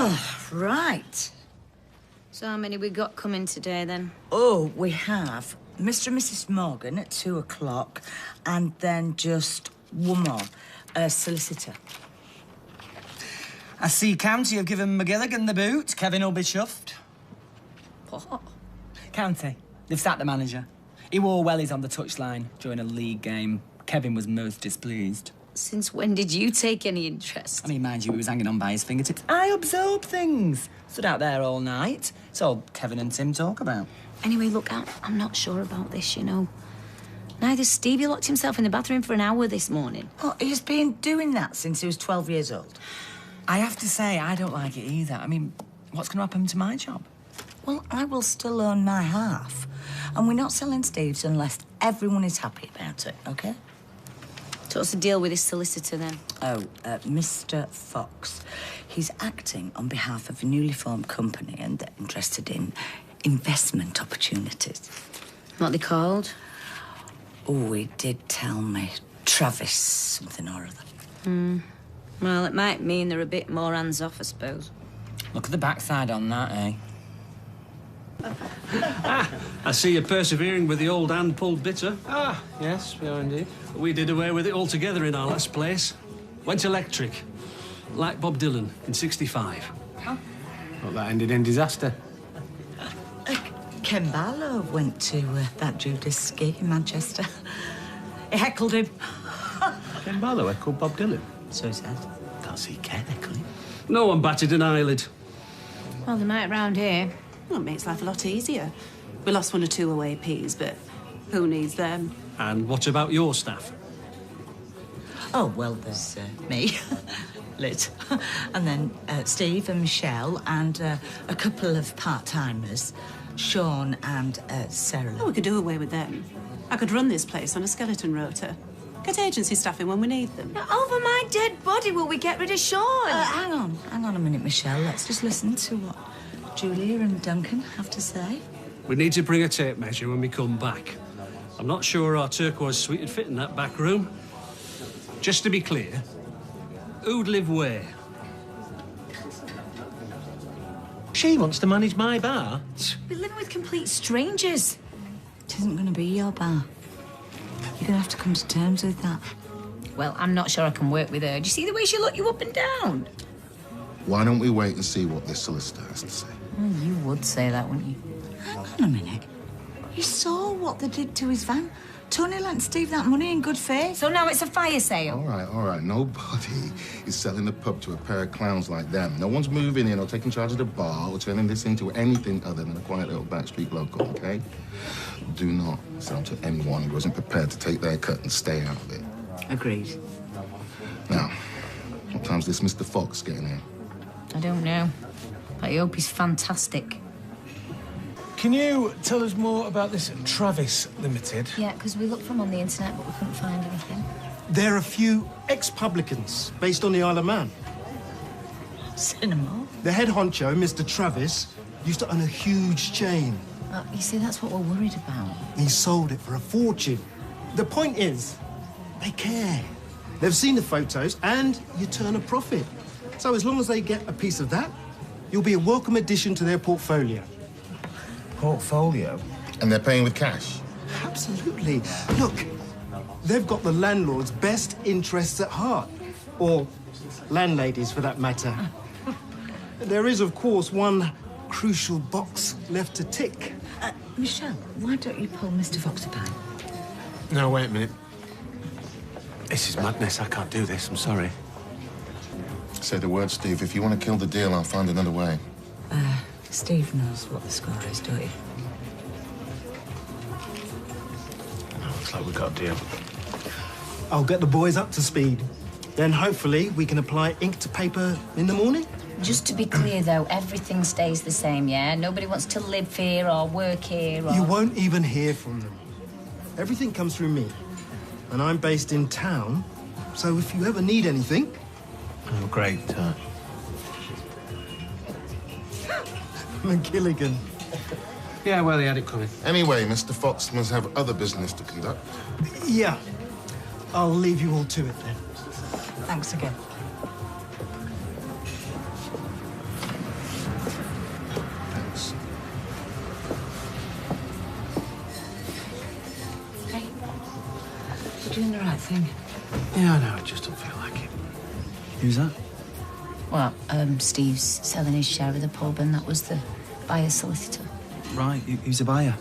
Oh, right. So how many we got coming today, then? Oh, we have Mr. and Mrs. Morgan at 2 o'clock, and then just one more, a solicitor. I see County have given McGilligan the boot. Kevin will be chuffed. What? County, they've sacked the manager. He wore wellies on the touchline during a league game. Kevin was most displeased. Since when did you take any interest? I mean, mind you, he was hanging on by his fingertips. I absorb things. Stood out there all night. It's all Kevin and Tim talk about. Anyway, look, I'm not sure about this, you know. Neither Stevie locked himself in the bathroom for an hour this morning. Oh, he's been doing that since he was 12 years old. I have to say, I don't like it either. I mean, what's going to happen to my job? Well, I will still own my half. And we're not selling Steve's unless everyone is happy about it, OK? So what's the deal with this solicitor, then? Oh, Mr. Fox. He's acting on behalf of a newly formed company and they're interested in investment opportunities. What are they called? Oh, he did tell me. Travis something or other. Well, it might mean they're a bit more hands-off, I suppose. Look at the backside on that, eh? I see you're persevering with the old hand-pulled bitter. Ah, yes, we are indeed. We did away with it altogether in our last place. Went electric, like Bob Dylan in '65. Well, that ended in disaster. Ken Barlow went to that Judas gig in Manchester. He heckled him. Ken Barlow called Bob Dylan. So he said. Can't see Ken heckling. No one batted an eyelid. Well, they might round here. Well, it makes life a lot easier. We lost 1 or 2 away Ps, but who needs them? And what about your staff? Oh, well, there's me, Liz, and then Steve and Michelle and a couple of part-timers, Sean and Sarah. Oh, we could do away with them. I could run this place on a skeleton rota. Get agency staff in when we need them. Over my dead body will we get rid of Sean? Hang on a minute, Michelle. Let's just listen to what Julia and Duncan have to say. We need to bring a tape measure when we come back. I'm not sure our turquoise suite would fit in that back room. Just to be clear, who'd live where? She wants to manage my bar. We're living with complete strangers. It isn't going to be your bar. You're going to have to come to terms with that. Well, I'm not sure I can work with her. Do you see the way she looked you up and down? Why don't we wait and see what this solicitor has to say? Well, you would say that, wouldn't you? Hang on a minute. You saw what they did to his van. Tony lent Steve that money in good faith. So now it's a fire sale? All right. Nobody is selling the pub to a pair of clowns like them. No one's moving in or taking charge of the bar or turning this into anything other than a quiet little backstreet local, OK? Do not sell to anyone who wasn't prepared to take their cut and stay out of it. Agreed. Now, what time's this Mr. Fox getting here? I don't know. I hope he's fantastic. Can you tell us more about this Travis Limited? Yeah, because we looked for him on the internet, but we couldn't find anything. They're a few ex-publicans based on the Isle of Man. Cinema? The head honcho, Mr. Travis, used to own a huge chain. You see, that's what we're worried about. He sold it for a fortune. The point is, they care. They've seen the photos, and you turn a profit. So as long as they get a piece of that, you'll be a welcome addition to their portfolio. Portfolio? And they're paying with cash? Absolutely. Look, they've got the landlord's best interests at heart. Or landladies, for that matter. There is, of course, one crucial box left to tick. Michelle, why don't you pull Mr. Fox a pint? No, wait a minute. This is madness. I can't do this. I'm sorry. Say the word, Steve. If you want to kill the deal, I'll find another way. Steve knows what the score is, don't you? Looks like we've got a deal. I'll get the boys up to speed. Then hopefully we can apply ink to paper in the morning. Just to be clear, though, everything stays the same, yeah? Nobody wants to live here or work here or... You won't even hear from them. Everything comes through me. And I'm based in town, so if you ever need anything... Oh, great. McGilligan. Yeah, well, he had it coming. Anyway, Mr. Fox must have other business to conduct. Yeah. I'll leave you all to it then. Thanks again. You're doing the right thing. Yeah, I know, I just don't feel like it. Who's that? Well, Steve's selling his share of the pub, and that was the buyer's solicitor. Right, who's the buyer?